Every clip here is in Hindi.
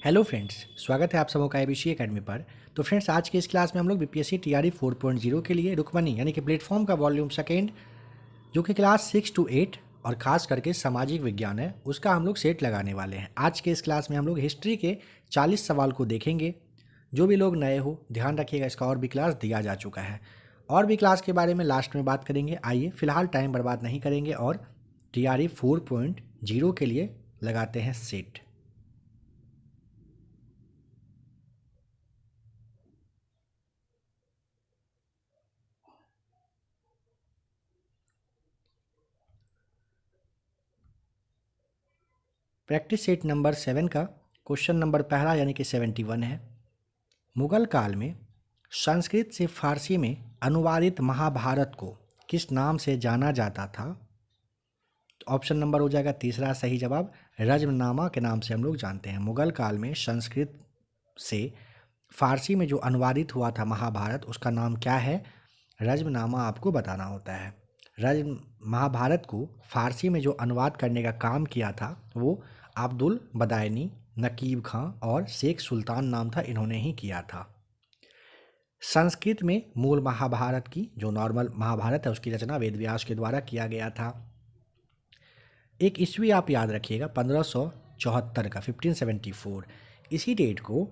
हेलो फ्रेंड्स, स्वागत है आप सबों का एबीसी एकेडमी पर। तो फ्रेंड्स, आज के इस क्लास में हम लोग बीपीएससी टीआरई 4.0 के लिए रुकमनी यानी कि प्लेटफॉर्म का वॉल्यूम सेकेंड, जो कि क्लास 6 to 8 और ख़ास करके सामाजिक विज्ञान है, उसका हम लोग सेट लगाने वाले हैं। आज के इस क्लास में हम लोग हिस्ट्री के 40 सवाल को देखेंगे। जो भी लोग नए हो ध्यान रखिएगा, इसका और भी क्लास दिया जा चुका है। और भी क्लास के बारे में लास्ट में बात करेंगे। आइए फिलहाल टाइम बर्बाद नहीं करेंगे और टीआरई 4.0 के लिए लगाते हैं सेट। प्रैक्टिस सेट नंबर 7 का क्वेश्चन नंबर पहला यानी कि 71 है। मुगल काल में संस्कृत से फारसी में अनुवादित महाभारत को किस नाम से जाना जाता था? तो ऑप्शन नंबर हो जाएगा तीसरा सही जवाब, रज्मनामा के नाम से हम लोग जानते हैं। मुगल काल में संस्कृत से फारसी में जो अनुवादित हुआ था महाभारत, उसका नाम क्या है? रज्मनामा आपको बताना होता है। रज्म महाभारत को फारसी में जो अनुवाद करने का काम किया था वो अब्दुल बदायनी, नकीब खां और शेख सुल्तान नाम था, इन्होंने ही किया था। संस्कृत में मूल महाभारत की जो नॉर्मल महाभारत है उसकी रचना वेदव्यास के द्वारा किया गया था। एक ईस्वी आप याद रखिएगा 1574 का 1574। इसी डेट को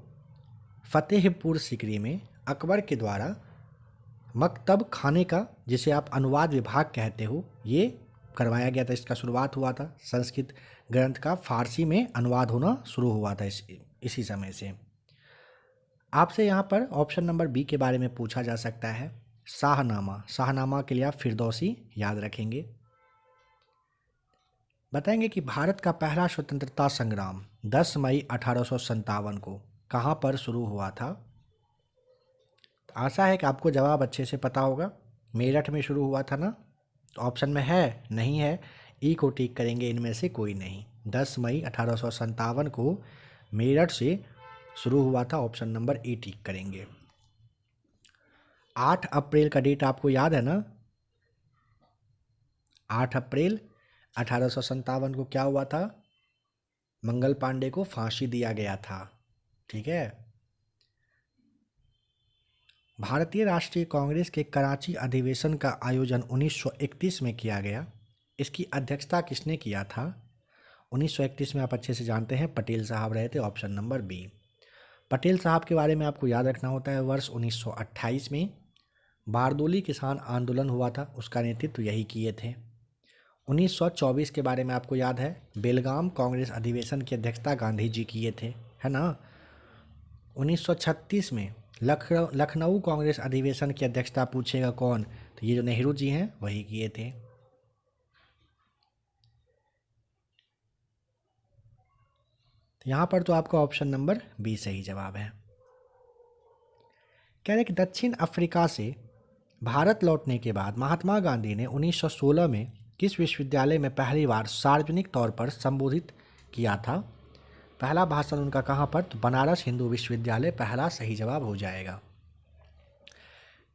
फतेहपुर सिकरी में अकबर के द्वारा मकतब खाने का, जिसे आप अनुवाद विभाग कहते हो, ये करवाया गया था। इसका शुरुआत हुआ था, संस्कृत ग्रंथ का फारसी में अनुवाद होना शुरू हुआ था इसी समय से। आपसे यहाँ पर ऑप्शन नंबर बी के बारे में पूछा जा सकता है, शाहनामा। शाहनामा के लिए आप फिरदौसी याद रखेंगे। बताएंगे कि भारत का पहला स्वतंत्रता संग्राम 10 मई 1857 को कहाँ पर शुरू हुआ था? आशा है कि आपको जवाब अच्छे से पता होगा। मेरठ में शुरू हुआ था ना? तो ऑप्शन में है, नहीं है, ई को टिक करेंगे, इनमें से कोई नहीं। 10 मई 1857 को मेरठ से शुरू हुआ था, ऑप्शन नंबर ई टिक करेंगे। 8 अप्रैल का डेट आपको याद है ना? 8 अप्रैल 1857 को क्या हुआ था? मंगल पांडे को फांसी दिया गया था। ठीक है। भारतीय राष्ट्रीय कांग्रेस के कराची अधिवेशन का आयोजन 1931 में किया गया। इसकी अध्यक्षता किसने किया था? 1931 में आप अच्छे से जानते हैं, पटेल साहब रहे थे, ऑप्शन नंबर बी। पटेल साहब के बारे में आपको याद रखना होता है। वर्ष 1928 में बारदोली किसान आंदोलन हुआ था, उसका नेतृत्व यही किए थे। 1924 के बारे में आपको याद है, बेलगाम कांग्रेस अधिवेशन की अध्यक्षता गांधी जी किए थे, है ना। 1936 में लखनऊ कांग्रेस अधिवेशन की अध्यक्षता पूछेगा कौन, तो ये जो नेहरू जी हैं वही किए थे। तो यहाँ पर तो आपका ऑप्शन नंबर बी सही जवाब है। कह रहे कि दक्षिण अफ्रीका से भारत लौटने के बाद महात्मा गांधी ने 1916 में किस विश्वविद्यालय में पहली बार सार्वजनिक तौर पर संबोधित किया था? पहला भाषण उनका कहाँ पर? तो बनारस हिंदू विश्वविद्यालय पहला सही जवाब हो जाएगा।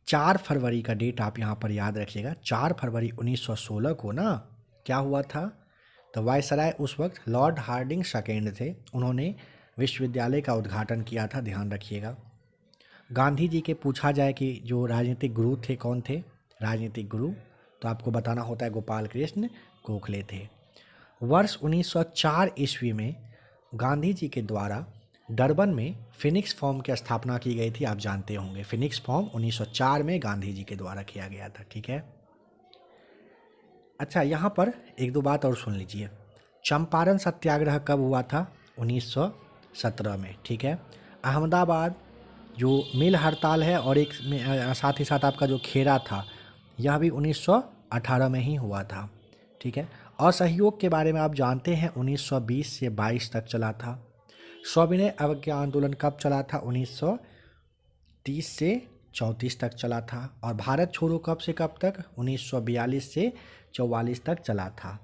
4 फरवरी का डेट आप यहाँ पर याद रखिएगा। 4 फरवरी 1916 को ना क्या हुआ था? तो वायसराय उस वक्त लॉर्ड हार्डिंग सेकेंड थे, उन्होंने विश्वविद्यालय का उद्घाटन किया था, ध्यान रखिएगा। गांधी जी के पूछा जाए कि जो राजनीतिक गुरु थे, कौन थे राजनीतिक गुरु, तो आपको बताना होता है गोपाल कृष्ण गोखले थे। वर्ष 1904 ईस्वी में गांधी जी के द्वारा डरबन में फिनिक्स फॉर्म की स्थापना की गई थी, आप जानते होंगे। फिनिक्स फॉर्म 1904 में गांधी जी के द्वारा किया गया था। ठीक है। अच्छा, यहाँ पर एक दो बात और सुन लीजिए। चंपारण सत्याग्रह कब हुआ था? 1917 में। ठीक है। अहमदाबाद जो मिल हड़ताल है और एक साथ ही साथ आपका जो खेरा था, यह भी 1918 में ही हुआ था। ठीक है। असहयोग के बारे में आप जानते हैं, 1920 से 22 तक चला था। सविनय अवज्ञा आंदोलन कब चला था? 1930 से 34 तक चला था। और भारत छोड़ो कब से कब तक? 1942 से 44 तक चला था।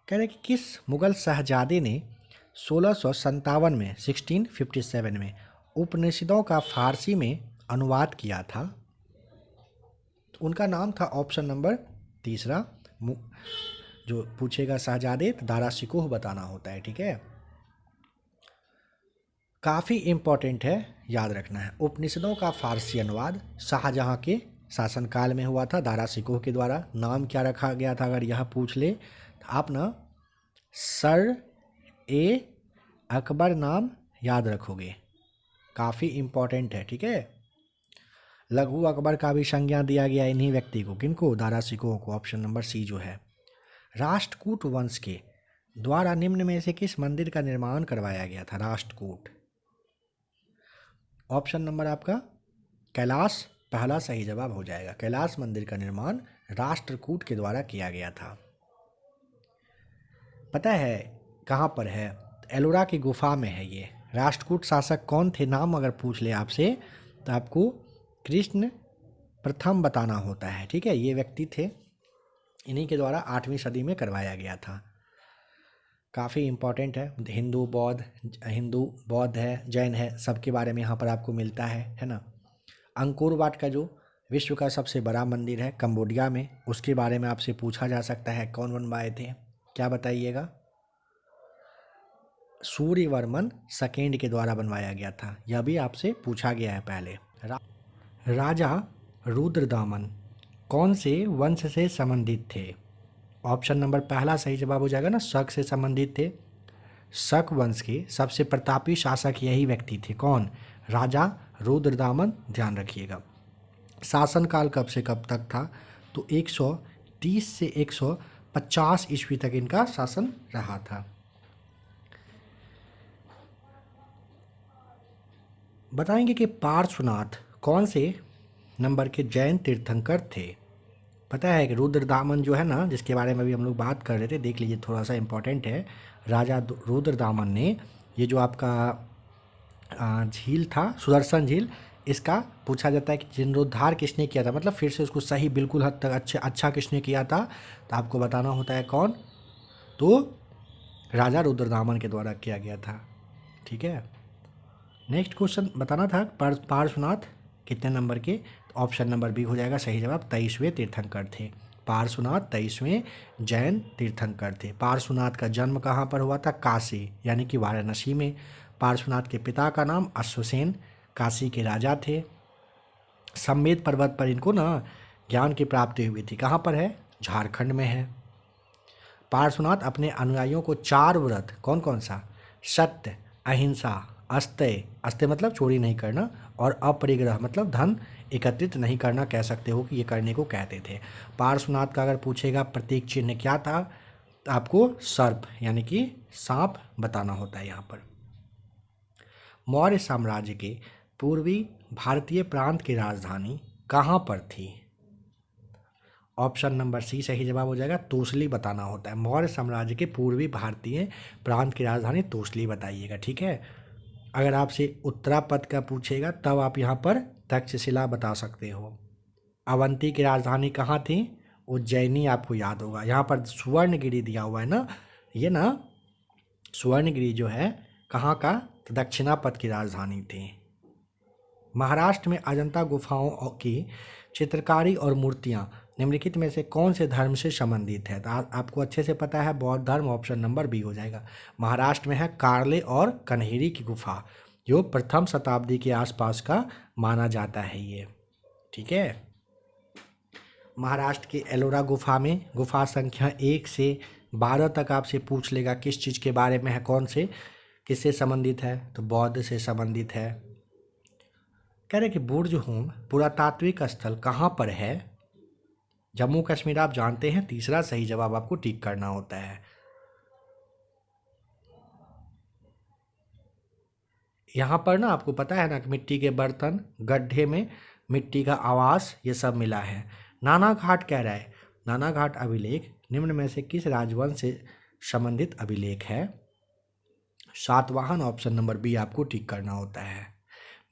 कह रहे कि किस मुगल शहजादे ने 1657 में 1657 में उपनिषदों का फारसी में अनुवाद किया था? तो उनका नाम था ऑप्शन नंबर तीसरा जो पूछेगा शहजादे तो दारा शिकोह बताना होता है, ठीक है। काफ़ी इम्पोर्टेंट है, याद रखना है। उपनिषदों का फारसी अनुवाद शाहजहां के शासनकाल में हुआ था दारा शिकोह के द्वारा। नाम क्या रखा गया था, अगर यह पूछ ले तो आप ना सर ए अकबर नाम याद रखोगे, काफ़ी इम्पोर्टेंट है, ठीक है। लघु अकबर का भी संज्ञा दिया गया इन्हीं व्यक्ति को, किनको, दारा शिकोह को। ऑप्शन नंबर सी जो है। राष्ट्रकूट वंश के द्वारा निम्न में से किस मंदिर का निर्माण करवाया गया था? राष्ट्रकूट। ऑप्शन नंबर आपका कैलाश पहला सही जवाब हो जाएगा। कैलाश मंदिर का निर्माण राष्ट्रकूट के द्वारा किया गया था। पता है कहाँ पर है? एलोरा की गुफा में है ये। राष्ट्रकूट शासक कौन थे, नाम अगर पूछ ले आपसे तो आपको कृष्ण प्रथम बताना होता है, ठीक है। ये व्यक्ति थे, इन्हीं के द्वारा 8वीं सदी में करवाया गया था। काफ़ी इम्पोर्टेंट है। हिंदू बौद्ध है, जैन है, सबके बारे में यहाँ पर आपको मिलता है ना। अंकोर वाट का जो विश्व का सबसे बड़ा मंदिर है कंबोडिया में, उसके बारे में आपसे पूछा जा सकता है। कौन बनवाए थे, क्या बताइएगा? सूर्यवर्मन सेकेंड के द्वारा बनवाया गया था, यह भी आपसे पूछा गया है पहले। राजा रुद्रदामन कौन से वंश से संबंधित थे? ऑप्शन नंबर पहला सही जवाब हो जाएगा ना, शक से संबंधित थे। शक वंश के सबसे प्रतापी शासक यही व्यक्ति थे। कौन? राजा रुद्रदामन, ध्यान रखिएगा। शासनकाल कब से कब तक था? तो 130 से 150 ईस्वी तक इनका शासन रहा था। बताएंगे कि पार्श्वनाथ कौन से नंबर के जैन तीर्थंकर थे? पता है कि रुद्रदामन जो है ना, जिसके बारे में अभी हम लोग बात कर रहे थे, देख लीजिए, थोड़ा सा इम्पोर्टेंट है। राजा रुद्रदामन ने ये जो आपका झील था सुदर्शन झील, इसका पूछा जाता है कि जीर्णोद्धार किसने किया था, मतलब फिर से उसको सही बिल्कुल हद तक अच्छा किसने किया था, तो आपको बताना होता है कौन, तो राजा रुद्रदामन के द्वारा किया गया था, ठीक है। नेक्स्ट क्वेश्चन बताना था, पार्श्वनाथ कितने नंबर के? ऑप्शन नंबर बी हो जाएगा सही जवाब, 23वें तीर्थंकर थे। पार्श्वनाथ 23वें जैन तीर्थंकर थे। पार्श्वनाथ का जन्म कहाँ पर हुआ था? काशी यानी कि वाराणसी में। पार्श्वनाथ के पिता का नाम अश्वसेन काशी के राजा थे। सम्मेद पर्वत पर इनको ना ज्ञान की प्राप्ति हुई थी। कहाँ पर है? झारखंड में है। पार्श्वनाथ अपने अनुयायियों को 4 व्रत, कौन कौन सा? सत्य, अहिंसा, अस्तेय, अस्तेय मतलब चोरी नहीं करना, और अपरिग्रह मतलब धन एकत्रित नहीं करना, कह सकते हो कि ये करने को कहते थे। पार्श्वनाथ का अगर पूछेगा प्रतीक चिन्ह क्या था, तो आपको सर्प यानी कि सांप बताना होता है यहाँ पर। मौर्य साम्राज्य के पूर्वी भारतीय प्रांत की राजधानी कहाँ पर थी? ऑप्शन नंबर सी सही जवाब हो जाएगा, तोसली बताना होता है। मौर्य साम्राज्य के पूर्वी भारतीय प्रांत की राजधानी तोसली बताइएगा, ठीक है। अगर आपसे उत्तरापद का पूछेगा तब आप यहाँ पर तक्षशिला बता सकते हो। अवंती की राजधानी कहाँ थी? उज्जैनी, आपको याद होगा। यहाँ पर स्वर्णगिरी दिया हुआ है ना, ये ना स्वर्णगिरी जो है कहाँ का? तो दक्षिणापद की राजधानी थी। महाराष्ट्र में अजंता गुफाओं की चित्रकारी और मूर्तियाँ निम्नलिखित में से कौन से धर्म से संबंधित है? तो आपको अच्छे से पता है, बौद्ध धर्म। ऑप्शन नंबर बी हो जाएगा। महाराष्ट्र में है कार्ले और कन्हेरी की गुफा, जो प्रथम शताब्दी के आसपास का माना जाता है ये, ठीक है। महाराष्ट्र के एलोरा गुफा में गुफा संख्या 1 से 12 तक आपसे पूछ लेगा किस चीज़ के बारे में है, कौन से, किससे संबंधित है, तो बौद्ध से संबंधित है। कह रहे कि बुर्ज होम पुरातात्विक स्थल कहाँ पर है? जम्मू कश्मीर, आप जानते हैं। तीसरा सही जवाब आपको टिक करना होता है। यहाँ पर ना आपको पता है ना कि मिट्टी के बर्तन, गड्ढे में मिट्टी का आवास, ये सब मिला है। नाना घाट कह रहा है, नाना घाट अभिलेख निम्न में से किस राजवंश से संबंधित अभिलेख है? सातवाहन, ऑप्शन नंबर बी आपको टिक करना होता है।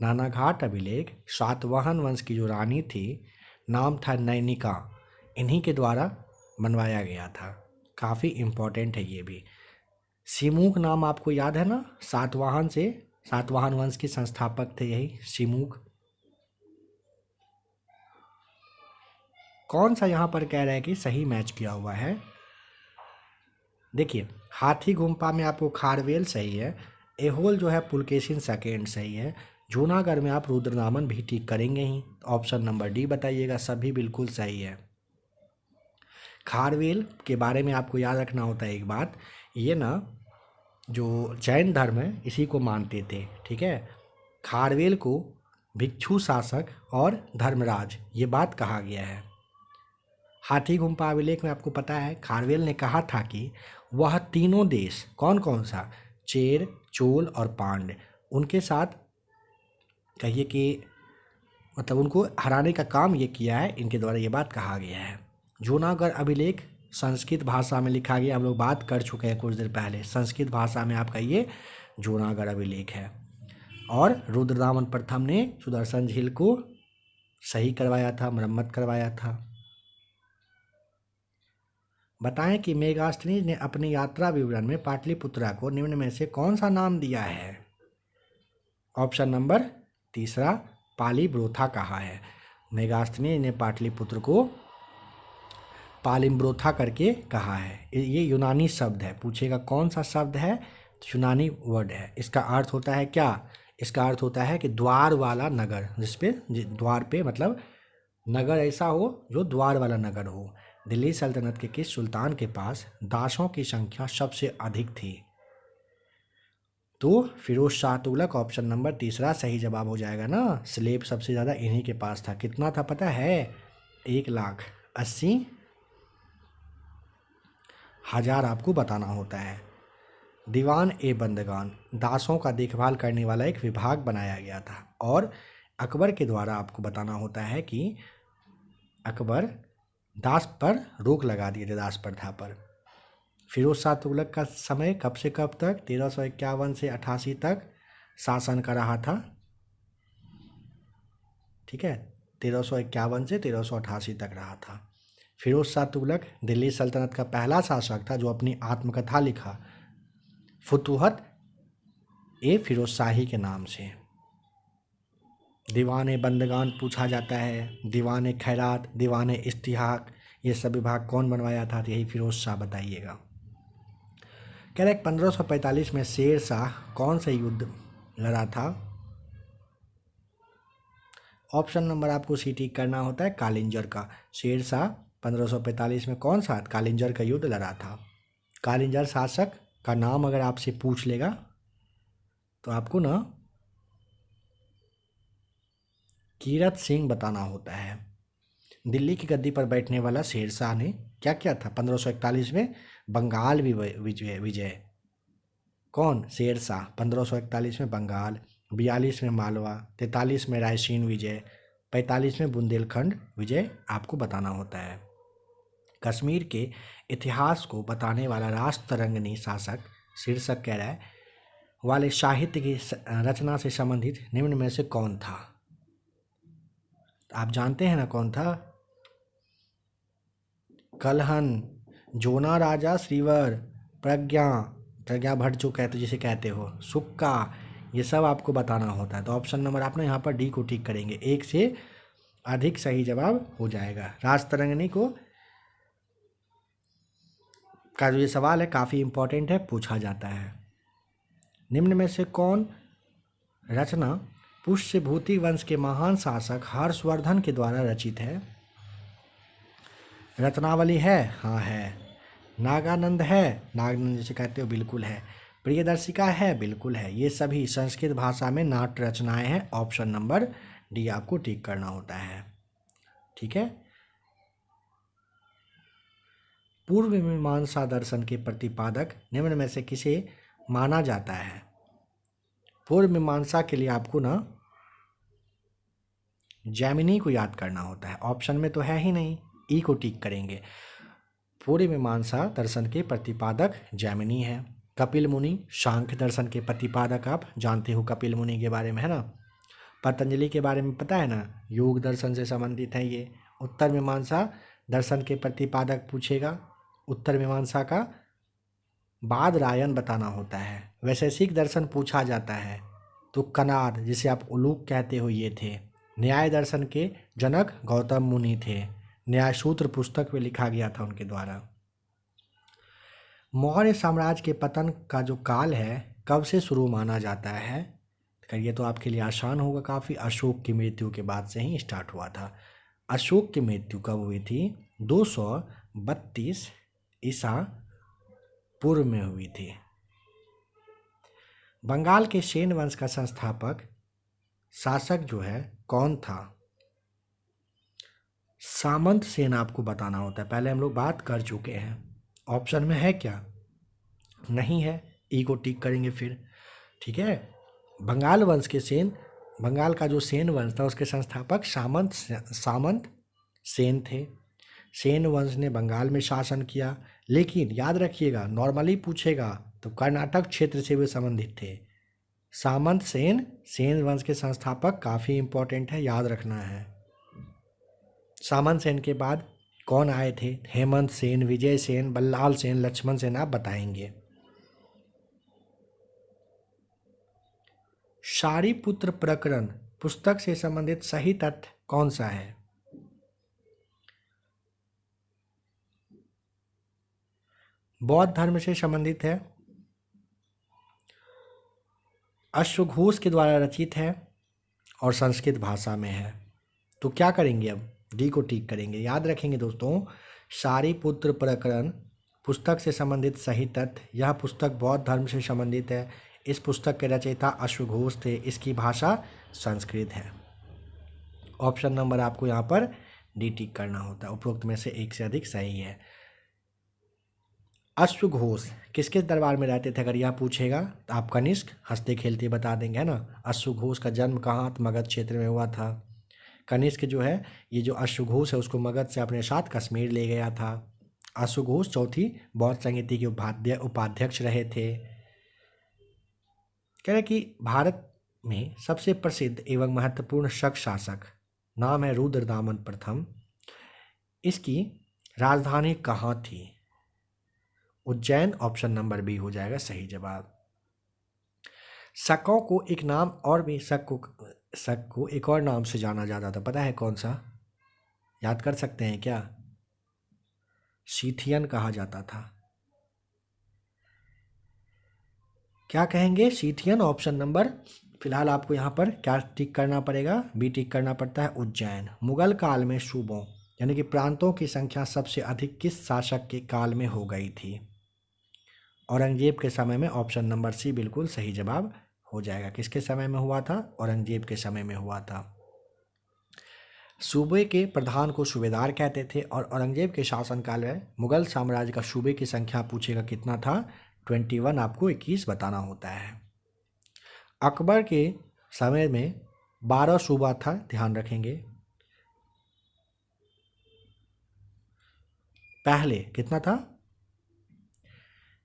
नाना घाट अभिलेख सातवाहन वंश की जो रानी थी, नाम था नैनिका, इन्हीं के द्वारा बनवाया गया था। काफ़ी इम्पोर्टेंट है ये भी। सिमुक नाम आपको याद है ना, सातवाहन वंश के संस्थापक थे यही सिमुक। कौन सा यहाँ पर कह रहा है कि सही मैच किया हुआ है? देखिए, हाथी गुम्फा में आपको खारवेल सही है, एहोल जो है पुलकेशिन सेकेंड सही है, जूनागढ़ में आप रुद्रनामन भी ठीक करेंगे ही। ऑप्शन नंबर डी बताइएगा, सभी बिल्कुल सही है। खारवेल के बारे में आपको याद रखना होता है एक बात, ये ना जो जैन धर्म है इसी को मानते थे, ठीक है। खारवेल को भिक्षु शासक और धर्मराज ये बात कहा गया है। हाथी गुम्फा अभिलेख में आपको पता है खारवेल ने कहा था कि वह तीनों देश, कौन कौन सा, चेर, चोल और पांड्य, उनके साथ कहिए कि मतलब उनको हराने का काम ये किया है, इनके द्वारा ये बात कहा गया है। जूनागढ़ अभिलेख संस्कृत भाषा में लिखा गया, हम लोग बात कर चुके हैं कुछ देर पहले, संस्कृत भाषा में आपका ये जूनागढ़ अभिलेख है। और रुद्रदामन प्रथम ने सुदर्शन झील को सही करवाया था, मरम्मत करवाया था। बताएं कि मेगास्थनीज ने अपनी यात्रा विवरण में पाटलिपुत्रा को निम्न में से कौन सा नाम दिया है। ऑप्शन नंबर तीसरा, पालीब्रोथा कहा है। मेगास्थनीज ने पाटलिपुत्र को पालिम्ब्रोथा करके कहा है। ये यूनानी शब्द है, पूछेगा कौन सा शब्द है, यूनानी वर्ड है। इसका अर्थ होता है क्या, इसका अर्थ होता है कि द्वार वाला नगर, जिसपे द्वार पे मतलब नगर ऐसा हो जो द्वार वाला नगर हो। दिल्ली सल्तनत के किस सुल्तान के पास दासों की संख्या सबसे अधिक थी। तो फिरोज शाह तुगलक, ऑप्शन नंबर तीसरा सही जवाब हो जाएगा ना। स्लेब सबसे ज़्यादा इन्हीं के पास था, कितना था पता है, 1,80,000 आपको बताना होता है। दीवान ए बंदगान दासों का देखभाल करने वाला एक विभाग बनाया गया था, और अकबर के द्वारा आपको बताना होता है कि अकबर दास पर रोक लगा दिए थे, दास प्रथा पर। फिरोज शाह तुगलक का समय कब से कब तक, 1351 से 88 तक शासन का रहा था, ठीक है, 1351 से 1388 तक रहा था। फिरोज शाह तुगलक दिल्ली सल्तनत का पहला शासक था जो अपनी आत्मकथा लिखा फुतूहत ए फिरोज शाही के नाम से। दीवान बंदगान पूछा जाता है, दीवान खैरात, दीवान इश्तिहाक, ये सब विभाग कौन बनवाया था, तो यही फिरोज शाह बताइएगा। कह रहे 1545 में शेर शाह कौन सा युद्ध लड़ा था। ऑप्शन नंबर आपको सी टिक करना होता है, कालिंजर का। शेर शाह 1545 में कौन सा कालिंजर का युद्ध लड़ा था। कालिंजर शासक का नाम अगर आपसे पूछ लेगा तो आपको ना कीरत सिंह बताना होता है। दिल्ली की गद्दी पर बैठने वाला शेर शाह ने क्या किया था 1541 में, बंगाल विजय। कौन, शेर शाह 1541 में बंगाल, 42 में मालवा, 43 में रायसीन विजय, 45 में बुंदेलखंड विजय आपको बताना होता है। कश्मीर के इतिहास को बताने वाला राष्ट्ररंगनी शासक शीर्षक कह रहा है वाले साहित्य की रचना से संबंधित निम्न में से कौन था। आप जानते हैं ना कौन था, कलहन, जोना राजा श्रीवर, प्रज्ञा भट्ट जो कहते जिसे कहते हो, सुक्का, ये सब आपको बताना होता है। तो ऑप्शन नंबर आप ना यहाँ पर डी को टिक करेंगे, एक से अधिक सही जवाब हो जाएगा। राष्ट्ररंगनी का जो ये सवाल है काफ़ी इम्पोर्टेंट है, पूछा जाता है। निम्न में से कौन रचना पुष्यभूति वंश के महान शासक हर्षवर्धन के द्वारा रचित है। रत्नावली है, हाँ है। नागानंद है, नागानंद जिसे कहते हो, बिल्कुल है। प्रियदर्शिका है, बिल्कुल है। ये सभी संस्कृत भाषा में नाट्य रचनाएं हैं। ऑप्शन नंबर डी आपको टिक करना होता है, ठीक है। पूर्व मीमांसा दर्शन के प्रतिपादक निम्न में से किसे माना जाता है। पूर्व मीमांसा के लिए आपको ना जैमिनी को याद करना होता है, ऑप्शन में तो है ही नहीं, ई को टिक करेंगे। पूर्व मीमांसा दर्शन के प्रतिपादक जैमिनी है। कपिल मुनि सांख्य दर्शन के प्रतिपादक, आप जानते हो कपिल मुनि के बारे में, है ना। पतंजलि के बारे में पता है ना, योग दर्शन से संबंधित है ये। उत्तर मीमांसा दर्शन के प्रतिपादक पूछेगा, उत्तर मीमांसा का बादरायण बताना होता है। वैशेषिक दर्शन पूछा जाता है तो कनाद, जिसे आप उलूक कहते हो, ये थे। न्याय दर्शन के जनक गौतम मुनि थे, न्याय सूत्र पुस्तक में लिखा गया था उनके द्वारा। मौर्य साम्राज्य के पतन का जो काल है कब से शुरू माना जाता है? ये तो आपके लिए आसान होगा काफ़ी। अशोक की मृत्यु के बाद से ही स्टार्ट हुआ था। अशोक की मृत्यु कब हुई थी? 232 ईसा पूर्व में हुई थी। बंगाल के सेन वंश का संस्थापक शासक जो है कौन था? सामंत सेन आपको बताना होता है, पहले हम लोग बात कर चुके हैं। ऑप्शन में है क्या? नहीं है, ई को टिक करेंगे फिर। ठीक है, बंगाल वंश के सेन, बंगाल का जो सेन वंश था उसके संस्थापक सामंत सेन थे। सेन वंश ने बंगाल में शासन किया, लेकिन याद रखिएगा नॉर्मली पूछेगा तो कर्नाटक क्षेत्र से वे संबंधित थे। सामंत सेन, सेन वंश के संस्थापक, काफ़ी इंपॉर्टेंट है, याद रखना है। सामंत सेन के बाद कौन आए थे? हेमंत सेन, विजय सेन, बल्लाल सेन, लक्ष्मण सेन, आप बताएंगे। शारिपुत्र प्रकरण पुस्तक से संबंधित सही तथ्य कौन सा है? बौद्ध धर्म से संबंधित है, अश्वघोष के द्वारा रचित है और संस्कृत भाषा में है। तो क्या करेंगे अब? डी को टिक करेंगे। याद रखेंगे दोस्तों, शारिपुत्र प्रकरण पुस्तक से संबंधित सही तथ्य, यह पुस्तक बौद्ध धर्म से संबंधित है। इस पुस्तक के रचयिता अश्वघोष थे, इसकी भाषा संस्कृत है। ऑप्शन नंबर आपको यहाँ पर डी टिक करना होता है, उपरोक्त में से एक से अधिक सही है। अश्वघोष किसके दरबार में रहते थे? अगर यह पूछेगा तो आप कनिष्क हंसते खेलते बता देंगे, है ना। अश्वघोष का जन्म कहाँ? मगध क्षेत्र में हुआ था। कनिष्क जो है, ये जो अश्वघोष है उसको मगध से अपने साथ कश्मीर ले गया था। अश्वघोष चौथी बौद्ध संहिता के उपाध्यक्ष रहे थे। कह रहे कि भारत में सबसे प्रसिद्ध एवं महत्वपूर्ण शक शासक नाम है रुद्रदामन प्रथम। इसकी राजधानी कहाँ थी? उज्जैन, ऑप्शन नंबर बी हो जाएगा सही जवाब। शकों को एक नाम और भी, शक को एक और नाम से जाना जाता था, पता है कौन सा? याद कर सकते हैं क्या? सीथियन कहा जाता था। क्या कहेंगे? सीथियन। ऑप्शन नंबर फिलहाल आपको यहाँ पर क्या टिक करना पड़ेगा? बी टिक करना पड़ता है, उज्जैन। मुगल काल में सूबों यानी कि प्रांतों की संख्या सबसे अधिक किस शासक के काल में हो गई थी? औरंगजेब के समय में, ऑप्शन नंबर सी बिल्कुल सही जवाब हो जाएगा। किसके समय में हुआ था? औरंगजेब के समय में हुआ था। सूबे के प्रधान को सूबेदार कहते थे और औरंगजेब के शासनकाल में मुगल साम्राज्य का सूबे की संख्या पूछेगा कितना था? 21, आपको 21 बताना होता है। अकबर के समय में 12 सूबा था, ध्यान रखेंगे। पहले कितना था?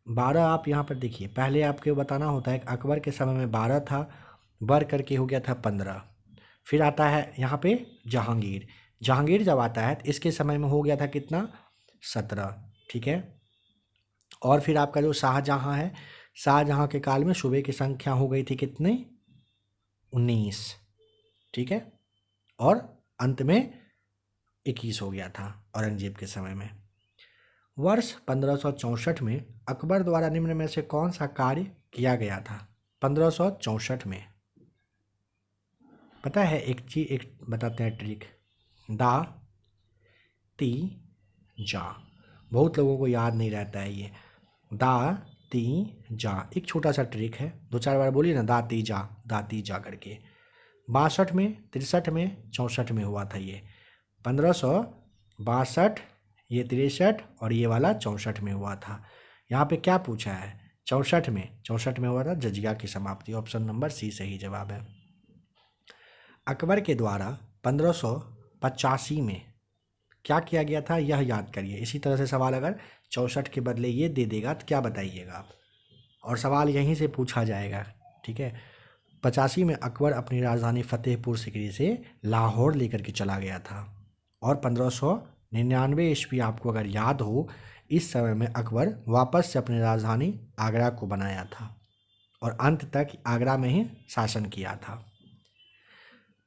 12। आप यहाँ पर देखिए, पहले आपको बताना होता है अकबर के समय में 12 था, बढ़ करके हो गया था 15। फिर आता है यहाँ पे जहांगीर। जहांगीर जब आता है तो इसके समय में हो गया था कितना? 17। ठीक है। और फिर आपका जो शाहजहाँ है, शाहजहाँ के काल में सूबे की संख्या हो गई थी कितनी? 19। ठीक है। और अंत में 21 हो गया था औरंगजेब के समय में। वर्ष 1564 में अकबर द्वारा निम्न में से कौन सा कार्य किया गया था? 1564 में पता है एक चीज, एक बताते हैं ट्रिक। दा ती जा, बहुत लोगों को याद नहीं रहता है ये। दा ती जा एक छोटा सा ट्रिक है, 2-4 बार बोलिए ना, दाती जा करके। 62 में, 63 में, 64 में हुआ था ये। 1562, ये 63 और ये वाला 64 में हुआ था। यहाँ पे क्या पूछा है? 64 में हुआ था जजिया की समाप्ति। ऑप्शन नंबर सी सही जवाब है। अकबर के द्वारा 1585 में क्या किया गया था, यह याद करिए। इसी तरह से सवाल अगर 64 के बदले ये दे देगा तो क्या बताइएगा आप, और सवाल यहीं से पूछा जाएगा। ठीक है। 85 में अकबर अपनी राजधानी फतेहपुर सिकरी से लाहौर लेकर के चला गया था। और 1599 ईस्वी आपको अगर याद हो, इस समय में अकबर वापस से अपनी राजधानी आगरा को बनाया था और अंत तक आगरा में ही शासन किया था।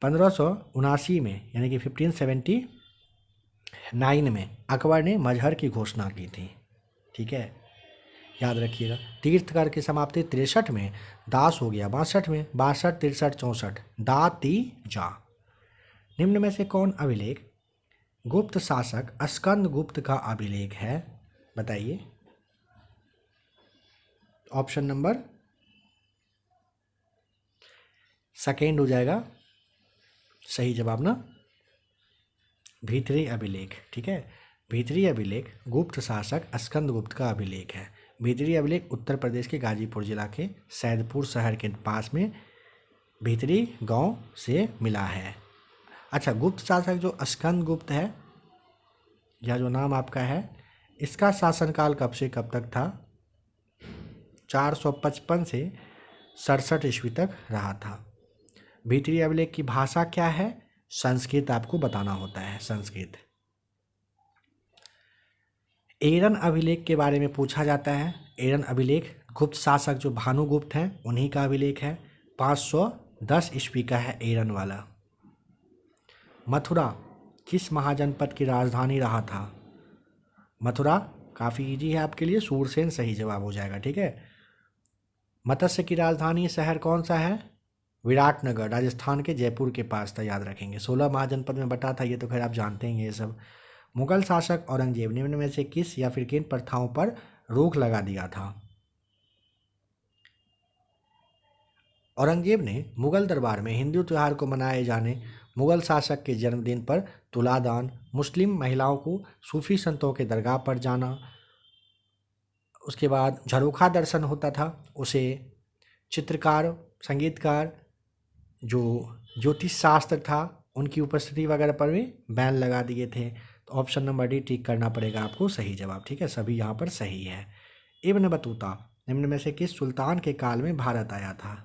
1579 में यानी कि 1579 में अकबर ने मजहर की घोषणा की थी। ठीक है। याद रखिएगा। तीर्थकर की समाप्ति 63 में, दास हो गया 62 में, 62 63 64, दा ती जा। निम्न में से कौन अभिलेख गुप्त शासक स्कंद गुप्त का अभिलेख है, बताइए। ऑप्शन नंबर सेकेंड हो जाएगा सही जवाब ना, भीतरी अभिलेख। ठीक है, भीतरी अभिलेख गुप्त शासक स्कंद गुप्त का अभिलेख है। भीतरी अभिलेख उत्तर प्रदेश के गाजीपुर जिला के सैदपुर शहर के पास में भीतरी गांव से मिला है। अच्छा, गुप्त शासक जो स्कंद गुप्त है, यह जो नाम आपका है, इसका शासनकाल कब से कब तक था? 455 से 67 ईस्वी तक रहा था। भीतरी अभिलेख की भाषा क्या है? संस्कृत आपको बताना होता है, संस्कृत। एरन अभिलेख के बारे में पूछा जाता है। एरन अभिलेख गुप्त शासक जो भानुगुप्त हैं उन्हीं का अभिलेख है। 510 ईस्वी का है एरन वाला। मथुरा किस महाजनपद की राजधानी रहा था? मथुरा काफ़ी इजी है आपके लिए, सूरसेन सही जवाब हो जाएगा। ठीक है, मत्स्य की राजधानी शहर कौन सा है? विराटनगर, राजस्थान के जयपुर के पास था, याद रखेंगे। 16 महाजनपद में बटा था, ये तो खैर आप जानते हैं ये सब। मुगल शासक औरंगजेब निम्न में से किस या फिर किन प्रथाओं पर रोक लगा दिया था? औरंगजेब ने मुगल दरबार में हिंदू त्यौहार को मनाए जाने, मुगल शासक के जन्मदिन पर तुलादान, मुस्लिम महिलाओं को सूफी संतों के दरगाह पर जाना, उसके बाद झरोखा दर्शन होता था, उसे चित्रकार, संगीतकार, जो ज्योतिष शास्त्र था उनकी उपस्थिति वगैरह पर भी बैन लगा दिए थे। तो ऑप्शन नंबर डी टिक करना पड़ेगा आपको, सही जवाब। ठीक है, सभी यहाँ पर सही है। इब्न बतूता निम्न में से किस सुल्तान के काल में भारत आया था?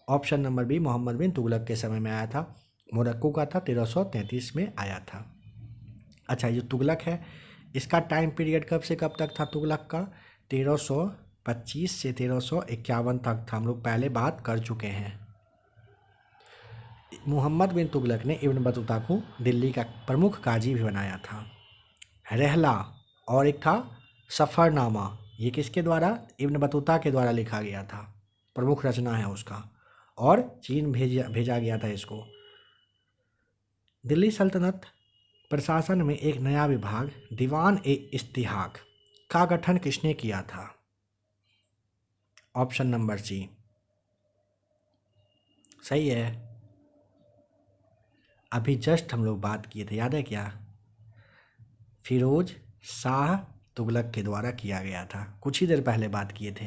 ऑप्शन नंबर बी मोहम्मद बिन तुगलक के समय में आया था। मोरक्को का था, 1333 में आया था। अच्छा, ये तुगलक है, इसका टाइम पीरियड कब से कब तक था तुगलक का? 1325 से 1351 तक था। हम लोग पहले बात कर चुके हैं। मोहम्मद बिन तुगलक ने इब्न बतूता को दिल्ली का प्रमुख काजी भी बनाया था। रहला और एक था सफ़रनामा, ये किसके द्वारा? इब्न बतूता के द्वारा लिखा गया था, प्रमुख रचना है उसका, और चीन भेजा गया था इसको। दिल्ली सल्तनत प्रशासन में एक नया विभाग दीवान ए इस्तिहाक का गठन किसने किया था? ऑप्शन नंबर सी सही है। अभी जस्ट हम लोग बात किए थे, याद है क्या? फिरोज शाह तुगलक के द्वारा किया गया था, कुछ ही देर पहले बात किए थे।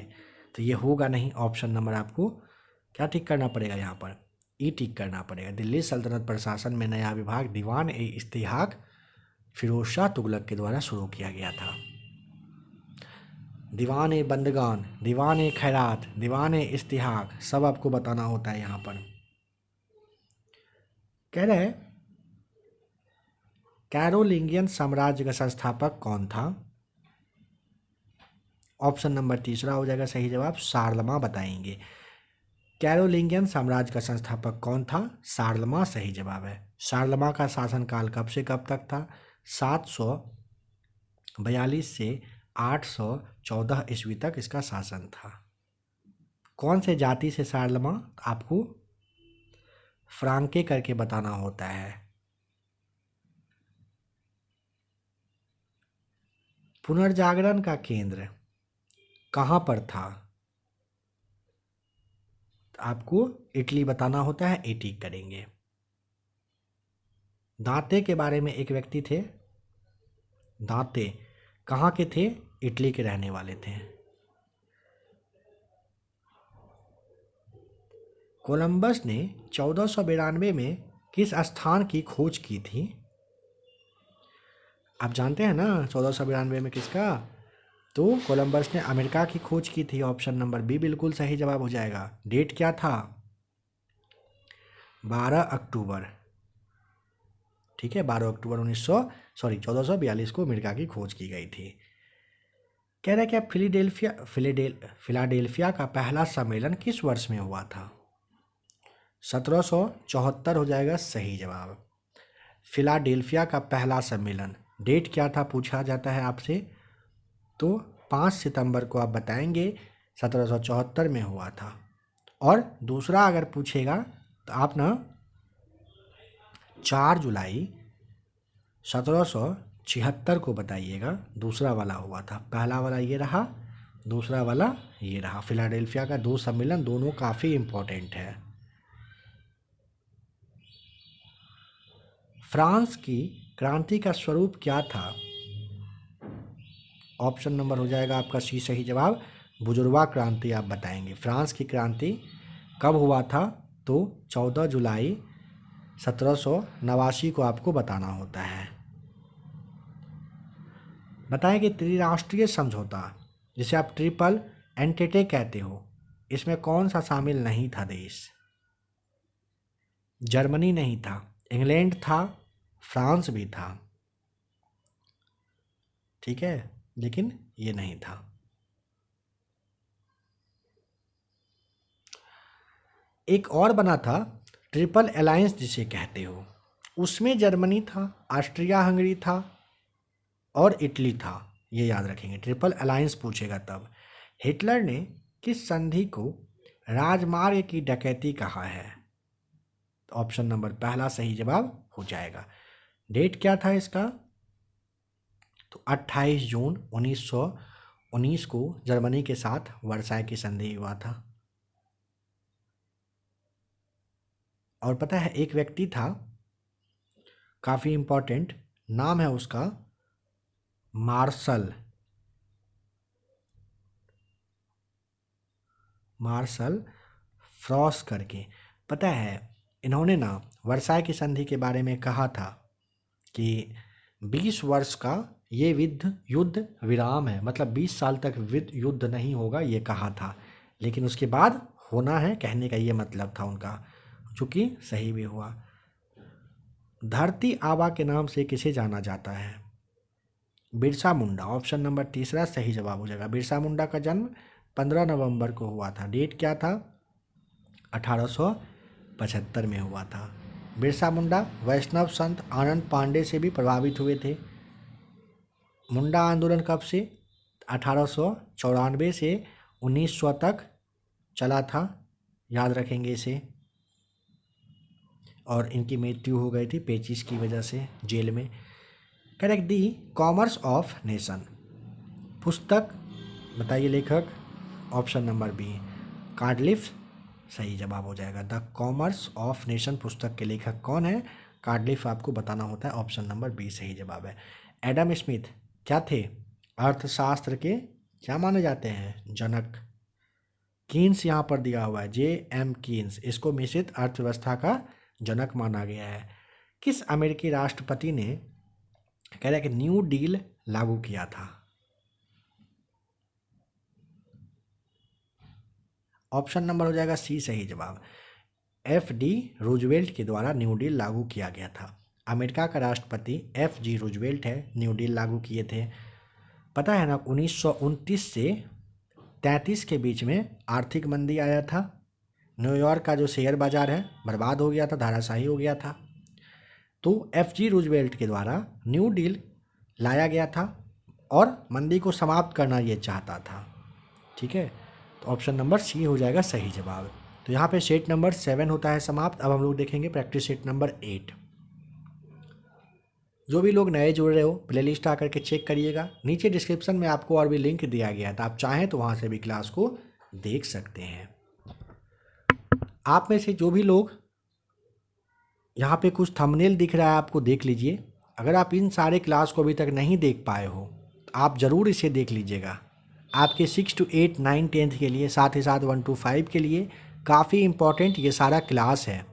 तो ये होगा नहीं। ऑप्शन नंबर आपको क्या टिक करना पड़ेगा? यहाँ पर ई टिक करना पड़ेगा। दिल्ली सल्तनत प्रशासन में नया विभाग दीवान ए इस्तिहाक फिरोज शाह तुगलक के द्वारा शुरू किया गया था। दीवान ए बंदगान, दीवान ए खैरात, दीवान ए इस्तिहाक, सब आपको बताना होता है यहाँ पर। कह रहे हैं कैरोलिंगियन साम्राज्य का संस्थापक कौन था? ऑप्शन नंबर तीसरा हो जाएगा सही जवाब, शारलमा बताएंगे। कैरोलिंगियन साम्राज्य का संस्थापक कौन था? शारलमा सही जवाब है। शारलमा का शासनकाल कब से कब तक था? 742 से 814 ईस्वी तक इसका शासन था। कौन से जाति से शारलमा? आपको फ्रांके करके बताना होता है। पुनर्जागरण का केंद्र कहाँ पर था? आपको इटली बताना होता है, एटी करेंगे। दांते के बारे में एक व्यक्ति थे, दांते कहाँ के थे? इटली के रहने वाले थे। कोलंबस ने 1492 में किस स्थान की खोज की थी? आप जानते हैं ना 1492 में किसका? तो कोलंबस ने अमेरिका की खोज की थी। ऑप्शन नंबर बी बिल्कुल सही जवाब हो जाएगा। डेट क्या था? 12 अक्टूबर। ठीक है, 12 अक्टूबर 1442 को अमेरिका की खोज की गई थी। कह रहे क्या फिलाडेल्फिया का पहला सम्मेलन किस वर्ष में हुआ था? 1774 हो जाएगा सही जवाब। फिलाडेल्फिया का पहला सम्मेलन डेट क्या था पूछा जाता है आपसे, तो 5 सितंबर को आप बताएंगे 1774 में हुआ था। और दूसरा अगर पूछेगा तो आप ना 4 जुलाई 1776 को बताइएगा, दूसरा वाला हुआ था। पहला वाला ये रहा, दूसरा वाला ये रहा। फिलाडेल्फिया का 2 सम्मेलन दोनों काफ़ी इम्पोर्टेंट है। फ्रांस की क्रांति का स्वरूप क्या था? ऑप्शन नंबर हो जाएगा आपका सी सही जवाब, बुजुर्वा क्रांति आप बताएंगे। फ्रांस की क्रांति कब हुआ था? तो 14 जुलाई 1789 को आपको बताना होता है। बताएं कि त्रिराष्ट्रीय समझौता, जिसे आप ट्रिपल एंटेटे कहते हो, इसमें कौन सा शामिल नहीं था देश? जर्मनी नहीं था, इंग्लैंड था, फ्रांस भी था, ठीक है, लेकिन ये नहीं था। एक और बना था ट्रिपल अलायंस जिसे कहते हो, उसमें जर्मनी था, ऑस्ट्रिया हंगरी था और इटली था। ये याद रखेंगे, ट्रिपल अलायंस पूछेगा तब। हिटलर ने किस संधि को राजमार्ग की डकैती कहा है? ऑप्शन नंबर पहला सही जवाब हो जाएगा। डेट क्या था इसका? तो 28 जून 1919 को जर्मनी के साथ वर्साई की संधि हुआ था। और पता है एक व्यक्ति था, काफ़ी इम्पोर्टेंट नाम है उसका, मार्शल फ्रॉस करके। पता है इन्होंने ना वर्साई की संधि के बारे में कहा था कि 20 वर्ष का ये युद्ध विराम है, मतलब 20 साल तक युद्ध नहीं होगा, ये कहा था। लेकिन उसके बाद होना है, कहने का ये मतलब था उनका, जो कि सही भी हुआ। धरती आबा के नाम से किसे जाना जाता है? बिरसा मुंडा। ऑप्शन नंबर तीसरा सही जवाब हो जाएगा। बिरसा मुंडा का जन्म 15 नवंबर को हुआ था। डेट क्या था? 1875 में हुआ था। बिरसा मुंडा वैष्णव संत आनंद पांडे से भी प्रभावित हुए थे। मुंडा आंदोलन कब से? 1894 से 1900 तक चला था, याद रखेंगे इसे। और इनकी मृत्यु हो गई थी पेचिश की वजह से, जेल में। Correct, the commerce of nation पुस्तक बताइए लेखक। ऑप्शन नंबर बी कार्डलिफ सही जवाब हो जाएगा। द कॉमर्स ऑफ नेशन पुस्तक के लेखक कौन है? कार्डलिफ आपको बताना होता है। ऑप्शन नंबर बी सही जवाब है। एडम स्मिथ क्या थे? अर्थशास्त्र के क्या माने जाते हैं? जनक। कीन्स यहाँ पर दिया हुआ है, J.M. कीन्स, इसको मिश्रित अर्थव्यवस्था का जनक माना गया है। किस अमेरिकी राष्ट्रपति ने कह रहा है कि न्यू डील लागू किया था? ऑप्शन नंबर हो जाएगा सी सही जवाब। F.D. रूजवेल्ट के द्वारा न्यू डील लागू किया गया था। अमेरिका का राष्ट्रपति F.G. रूजवेल्ट है, न्यू डील लागू किए थे। पता है ना 1929 से 33 के बीच में आर्थिक मंदी आया था। न्यूयॉर्क का जो शेयर बाजार है बर्बाद हो गया था, धाराशाही हो गया था। तो F.G. रूजवेल्ट के द्वारा न्यू डील लाया गया था और मंदी को समाप्त करना ये चाहता था, ठीक है। तो ऑप्शन नंबर सी हो जाएगा सही जवाब। तो यहाँ पे सेट नंबर 7 होता है समाप्त। अब हम लोग देखेंगे प्रैक्टिस सेट नंबर 8। जो भी लोग नए जुड़ रहे हो प्लेलिस्ट आकर के चेक करिएगा, नीचे डिस्क्रिप्शन में आपको और भी लिंक दिया गया था, आप चाहें तो वहाँ से भी क्लास को देख सकते हैं। आप में से जो भी लोग यहाँ पे कुछ थंबनेल दिख रहा है आपको, देख लीजिए। अगर आप इन सारे क्लास को अभी तक नहीं देख पाए हो आप ज़रूर इसे देख लीजिएगा। आपके 6 to 8, 9, 10th के लिए, साथ ही साथ 1 to 5 के लिए काफ़ी इम्पॉर्टेंट ये सारा क्लास है।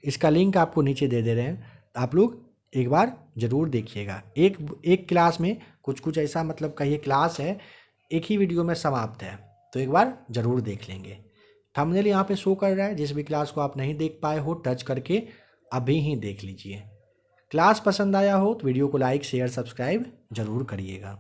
इसका लिंक आपको नीचे दे रहे हैं, आप लोग एक बार ज़रूर देखिएगा। एक क्लास में कुछ ऐसा, मतलब कहिए क्लास है एक ही वीडियो में समाप्त है, तो एक बार ज़रूर देख लेंगे। थंबनेल यहाँ पे शो कर रहा है, जिस भी क्लास को आप नहीं देख पाए हो टच करके अभी ही देख लीजिए। क्लास पसंद आया हो तो वीडियो को लाइक शेयर सब्सक्राइब ज़रूर करिएगा।